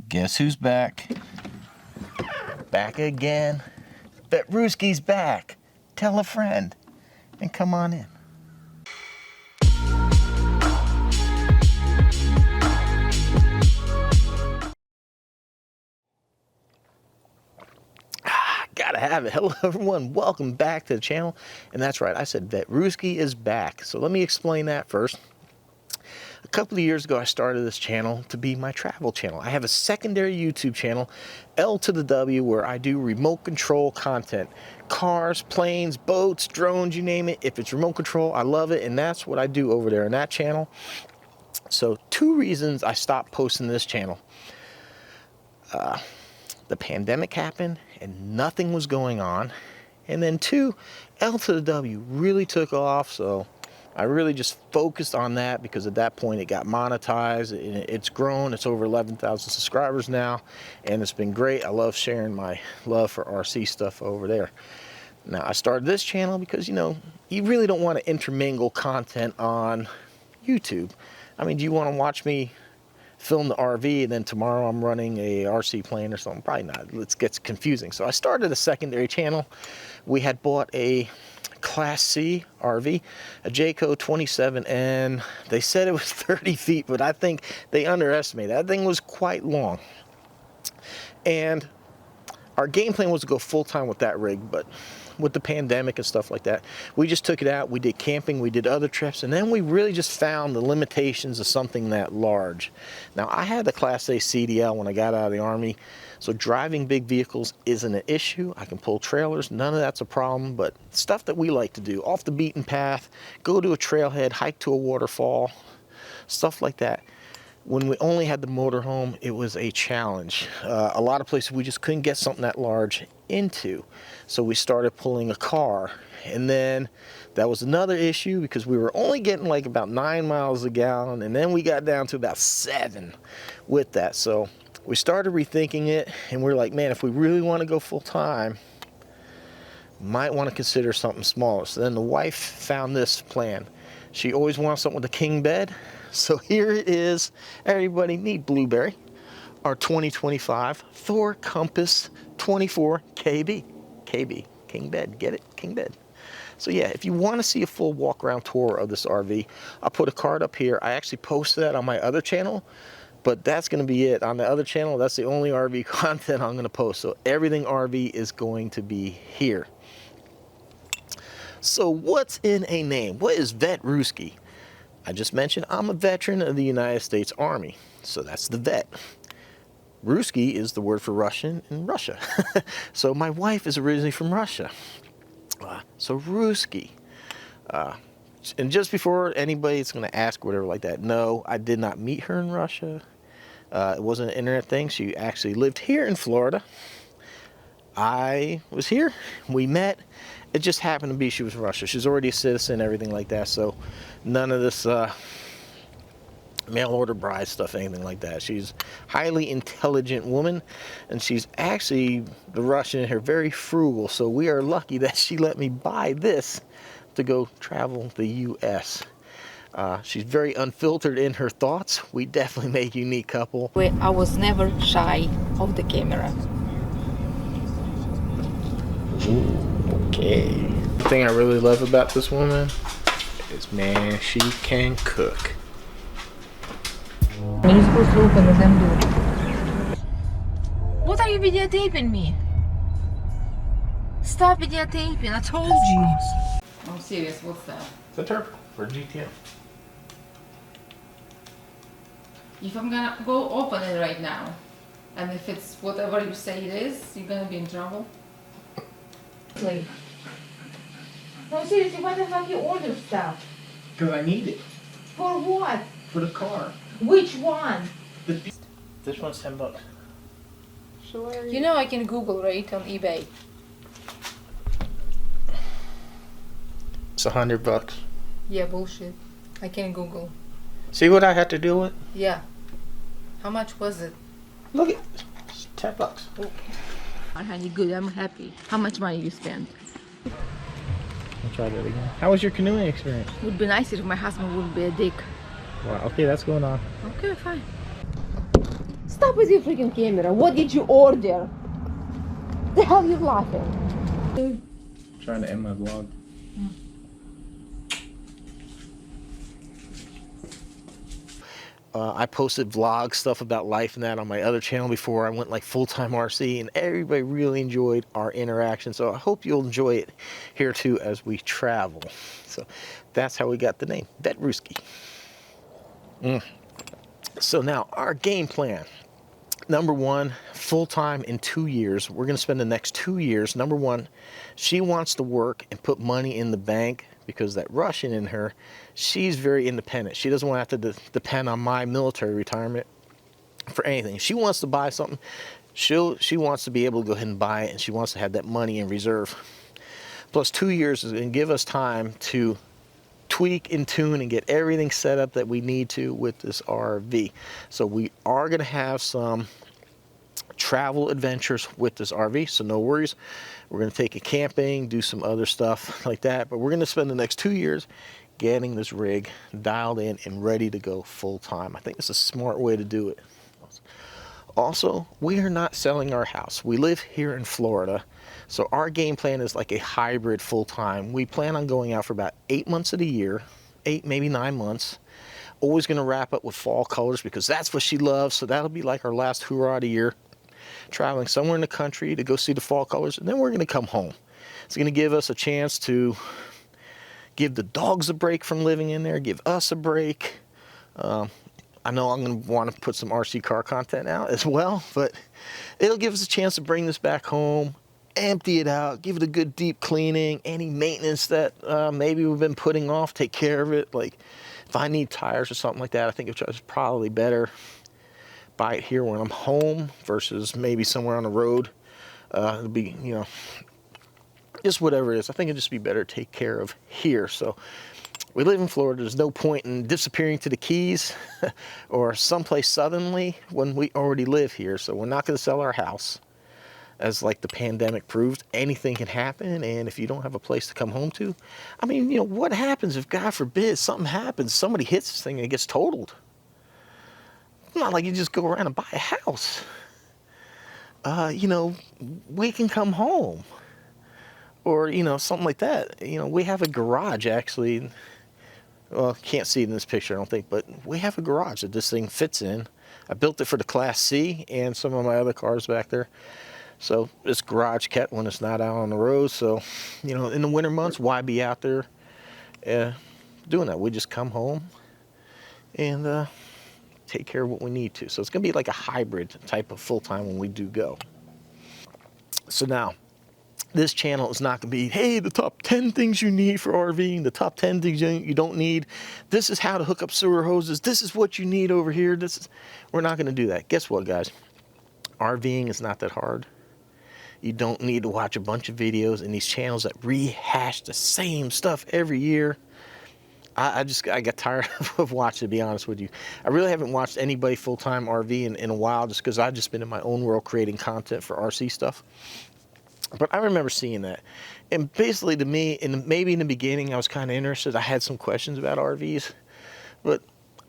Guess who's back? Back again. Vet Rusi's back. Tell a friend and come on in. Gotta have it. Hello everyone, welcome back to the channel. And that's right, I said Vet Rusi is back. So let me explain that first. A couple of years ago, I started this channel to be my travel channel. I have a secondary YouTube channel, L to the W, where I do remote control content. Cars, planes, boats, drones, you name it. If it's remote control, I love it. And that's what I do over there on that channel. So 2 reasons I stopped posting this channel. The pandemic happened and nothing was going on. And then 2, L to the W really took off. So I really just focused on that because at that point it got monetized. It's grown. It's over 11,000 subscribers now. And it's been great. I love sharing my love for RC stuff over there. Now I started this channel because, you know, you really don't want to intermingle content on YouTube. I mean, do you want to watch me film the RV and then tomorrow I'm running a RC plane or something? Probably not. It gets confusing. So I started a secondary channel. We had bought a Class C RV, a Jayco 27, and they said it was 30 feet, but I think they underestimated. That thing was quite long. And our game plan was to go full-time with that rig, but with the pandemic and stuff like that, we just took it out. We did camping, we did other trips, and then we really just found the limitations of something that large. Now, I had the Class A CDL when I got out of the Army, so driving big vehicles isn't an issue. I can pull trailers, none of that's a problem, but stuff that we like to do, off the beaten path, go to a trailhead, hike to a waterfall, stuff like that. When we only had the motorhome, it was a challenge. A lot of places we just couldn't get something that large into. So we started pulling a car. And then that was another issue because we were only getting like about 9 miles a gallon. And then we got down to about 7 with that. So we started rethinking it. And we're like, man, if we really want to go full time, might want to consider something smaller. So then the wife found this plan. She always wants something with a king bed. So here it is. Everybody meet Blueberry, our 2025 Thor Compass 24 KB. KB, king bed, get it? King bed. So yeah, if you want to see a full walk around tour of this RV, I'll put a card up here. I actually posted that on my other channel, but that's going to be it. On the other channel, that's the only RV content I'm going to post. So everything RV is going to be here. So what's in a name? What is Vet Rusi? I just mentioned I'm a veteran of the United States Army, so that's the vet. Ruski is the word for Russian in Russia. So my wife is originally from Russia. So Rusi. And just before anybody's going to ask whatever like that, no, I did not meet her in Russia. It wasn't an internet thing. She actually lived here in Florida. I was here. We met. It just happened to be she was from Russia. She's already a citizen, everything like that. So none of this mail order bride stuff, anything like that. She's a highly intelligent woman, and she's actually, the Russian in her, very frugal. So we are lucky that she let me buy this to go travel the U.S. She's very unfiltered in her thoughts. We definitely make a unique couple. I was never shy of the camera. Ooh. Okay. The thing I really love about this woman is, man, she can cook. What are you videotaping me? Stop videotaping, I told you. I'm serious, what's that? It's a turbo for GTM. If I'm gonna go open it right now, and if it's whatever you say it is, you're gonna be in trouble. Like, no, seriously, why the fuck you order stuff? Because I need it. For what? For the car. Which one? This one's $10. Sure. You know I can Google, right, on eBay. It's $100. Yeah, bullshit. I can Google. See what I had to deal with? Yeah. How much was it? Look at it's $10. Oh. Honey, good, I'm happy. How much money you spent? I'll try that again. How was your canoeing experience? Would be nice if my husband wouldn't be a dick. Wow, okay, that's going on. Okay, fine. Stop with your freaking camera. What did you order? The hell you laughing? Trying to end my vlog. I posted vlog stuff about life and that on my other channel before I went like full-time RC, and everybody really enjoyed our interaction. So I hope you'll enjoy it here too as we travel. So that's how we got the name, Vet Rusi. So now our game plan. Number one, full-time in 2 years. We're going to spend the next 2 years. Number one, she wants to work and put money in the bank because that Russian in her, she's very independent. She doesn't want to have to depend on my military retirement for anything. If she wants to buy something, she wants to be able to go ahead and buy it, and she wants to have that money in reserve. Plus 2 years is going to give us time to tweak and tune and get everything set up that we need to with this RV. So we are going to have some travel adventures with this RV, so no worries. We're going to take it camping, do some other stuff like that, but we're going to spend the next 2 years getting this rig dialed in and ready to go full time. I think it's a smart way to do it. Also, we are not selling our house. We live here in Florida, so our game plan is like a hybrid full time. We plan on going out for about 8 months of the year, 8, maybe 9 months. Always going to wrap up with fall colors because that's what she loves, so that'll be like our last hurrah of the year. Traveling somewhere in the country to go see the fall colors, and then we're going to come home. It's going to give us a chance to give the dogs a break from living in there, give us a break. I know I'm going to want to put some RC car content out as well, but it'll give us a chance to bring this back home, empty it out, give it a good deep cleaning, any maintenance that maybe we've been putting off, take care of it. Like if I need tires or something like that, I think it's probably better buy it here when I'm home versus maybe somewhere on the road. It'll be, you know, just whatever it is. I think it'd just be better to take care of here. So we live in Florida. There's no point in disappearing to the Keys or someplace southernly when we already live here. So we're not going to sell our house. As like the pandemic proved, anything can happen. And if you don't have a place to come home to, I mean, you know, what happens if, God forbid, something happens, somebody hits this thing and it gets totaled? It's not like you just go around and buy a house. You know, we can come home. Or, you know, something like that. You know, we have a garage, actually. Well, can't see it in this picture, I don't think, but we have a garage that this thing fits in. I built it for the Class C and some of my other cars back there. So this garage kept when it's not out on the road. So, you know, in the winter months, why be out there doing that? We just come home and take care of what we need to. So it's going to be like a hybrid type of full-time when we do go. So now, this channel is not going to be, hey, the top 10 things you need for RVing, the top 10 things you don't need. This is how to hook up sewer hoses. This is what you need over here. We're not going to do that. Guess what, guys? RVing is not that hard. You don't need to watch a bunch of videos in these channels that rehash the same stuff every year. I got tired of watching, to be honest with you. I really haven't watched anybody full-time RV in a while just because I've just been in my own world creating content for RC stuff. But I remember seeing that. And basically to me, maybe in the beginning I was kind of interested. I had some questions about RVs. But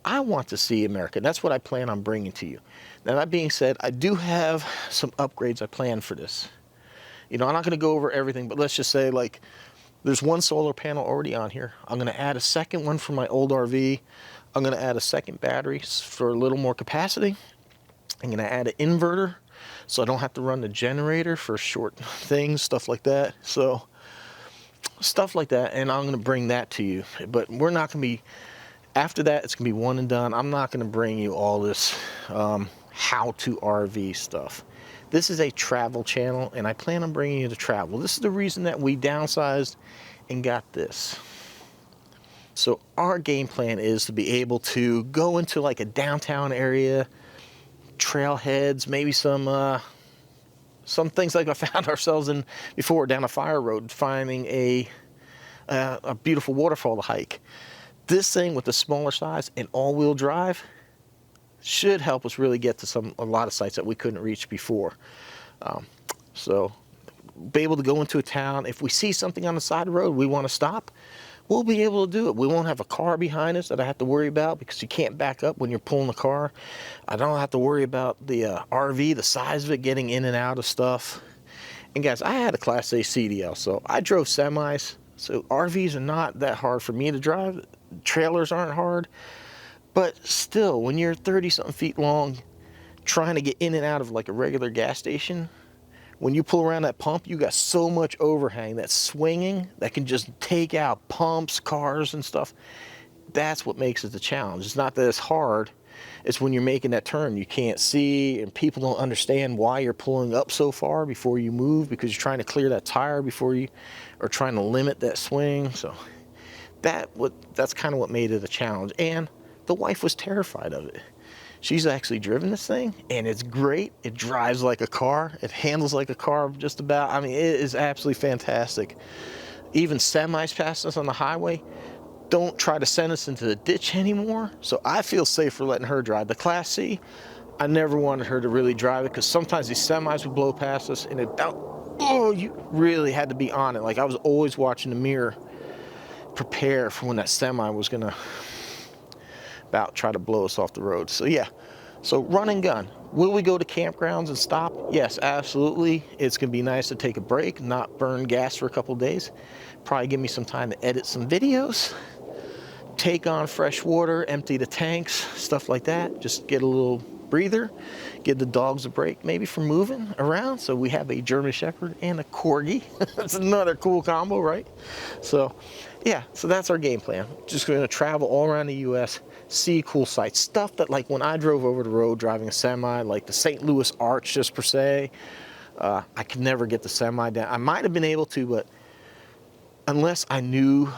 I want to see America. That's what I plan on bringing to you. Now that being said, I do have some upgrades I plan for this. You know, I'm not going to go over everything, but let's just say like there's one solar panel already on here. I'm going to add a second one for my old RV. I'm going to add a second battery for a little more capacity. I'm going to add an inverter so I don't have to run the generator for short things, stuff like that. So stuff like that, and I'm going to bring that to you. But we're not going to be, after that, it's going to be one and done. I'm not going to bring you all this how-to RV stuff. This is a travel channel, and I plan on bringing you to travel. This is the reason that we downsized and got this. So our game plan is to be able to go into like a downtown area, trailheads, maybe some things like I found ourselves in before down a fire road, finding a beautiful waterfall to hike. This thing with the smaller size and all-wheel drive should help us really get to a lot of sites that we couldn't reach before. So be able to go into a town. If we see something on the side of the road we want to stop, we'll be able to do it. We won't have a car behind us that I have to worry about because you can't back up when you're pulling the car. I don't have to worry about the RV, the size of it, getting in and out of stuff. And guys, I had a Class A CDL, so I drove semis. So RVs are not that hard for me to drive. Trailers aren't hard. But still, when you're 30-something feet long, trying to get in and out of like a regular gas station, when you pull around that pump, you got so much overhang, that swinging, that can just take out pumps, cars, and stuff. That's what makes it the challenge. It's not that it's hard. It's when you're making that turn, you can't see, and people don't understand why you're pulling up so far before you move, because you're trying to clear that tire before you are trying to limit that swing. So that's kind of what made it a challenge. And the wife was terrified of it. She's actually driven this thing, and it's great. It drives like a car. It handles like a car just about. I mean, it is absolutely fantastic. Even semis pass us on the highway. Don't try to send us into the ditch anymore. So I feel safer letting her drive. The Class C, I never wanted her to really drive it because sometimes these semis would blow past us, and you really had to be on it. Like, I was always watching the mirror, prepare for when that semi was gonna about try to blow us off the road. So yeah, so run and gun. Will we go to campgrounds and stop? Yes, absolutely. It's gonna be nice to take a break, not burn gas for a couple days. Probably give me some time to edit some videos, take on fresh water, empty the tanks, stuff like that. Just get a little breather, give the dogs a break maybe from moving around. So we have a German Shepherd and a Corgi. That's another cool combo, right? So yeah, so that's our game plan. Just going to travel all around the US, see cool sights, stuff that, like, when I drove over the road driving a semi, like the St. Louis Arch just per se, I could never get the semi down. I might have been able to, but unless I knew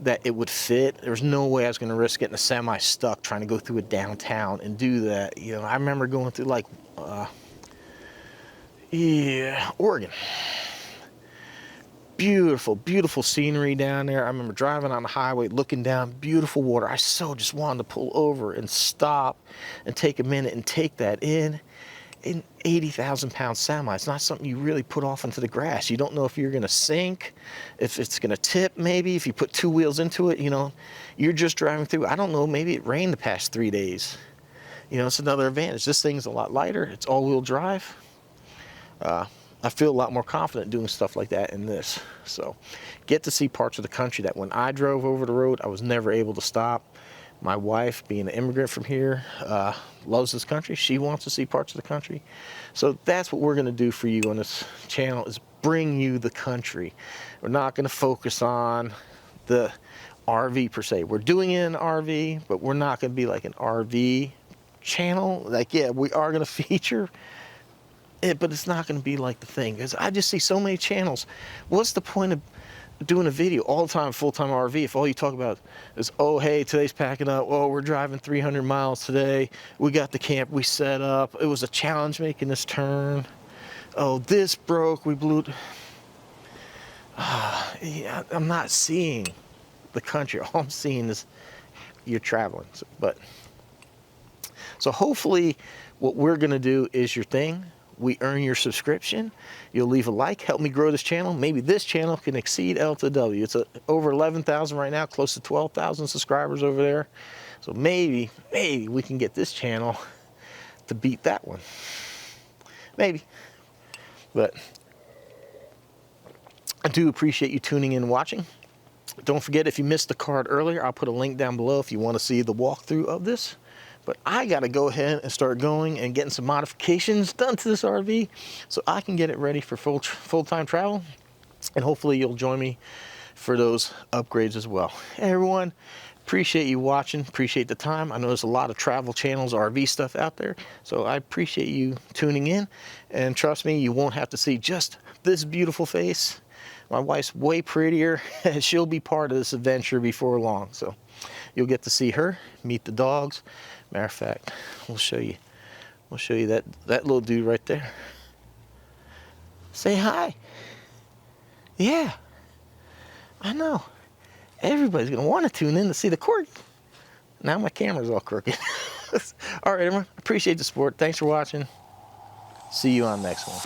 that it would fit, there was no way I was going to risk getting a semi stuck trying to go through a downtown and do that. You know, I remember going through like Oregon. Beautiful, beautiful scenery down there. I remember driving on the highway, looking down, beautiful water. I so just wanted to pull over and stop and take a minute and take that in. An 80,000-pound semi, it's not something you really put off into the grass. You don't know if you're going to sink, if it's going to tip maybe, if you put two wheels into it, you know. You're just driving through. I don't know, maybe it rained the past 3 days. You know, it's another advantage. This thing's a lot lighter. It's all-wheel drive. I feel a lot more confident doing stuff like that in this. So get to see parts of the country that when I drove over the road, I was never able to stop. My wife, being an immigrant from here, loves this country. She wants to see parts of the country. So that's what we're going to do for you on this channel, is bring you the country. We're not going to focus on the RV per se. We're doing it in an RV, but we're not going to be like an RV channel. Like, yeah, we are going to feature it, but it's not going to be like the thing, because I just see so many channels. What's the point of doing a video all the time, full-time RV, if all you talk about is, oh, hey, today's packing up, oh, we're driving 300 miles today, we got the camp we set up, it was a challenge making this turn, oh, this broke, we blew yeah, I'm not seeing the country. All I'm seeing is you're traveling. So hopefully what we're going to do is your thing. We earn your subscription. You'll leave a like, help me grow this channel. Maybe this channel can exceed L to W. It's over 11,000 right now, close to 12,000 subscribers over there. So maybe we can get this channel to beat that one. Maybe. But I do appreciate you tuning in and watching. Don't forget, if you missed the card earlier, I'll put a link down below if you want to see the walkthrough of this. But I got to go ahead and start going and getting some modifications done to this RV so I can get it ready for full-time travel. And hopefully you'll join me for those upgrades as well. Hey everyone, appreciate you watching, appreciate the time. I know there's a lot of travel channels, RV stuff out there, so I appreciate you tuning in. And trust me, you won't have to see just this beautiful face. My wife's way prettier. She'll be part of this adventure before long. So you'll get to see her, meet the dogs. Matter of fact, we'll show you that little dude right there. Say hi. Yeah, I know. Everybody's gonna want to tune in to see the corgi. Now my camera's all crooked. All right, everyone. Appreciate the support. Thanks for watching. See you on the next one.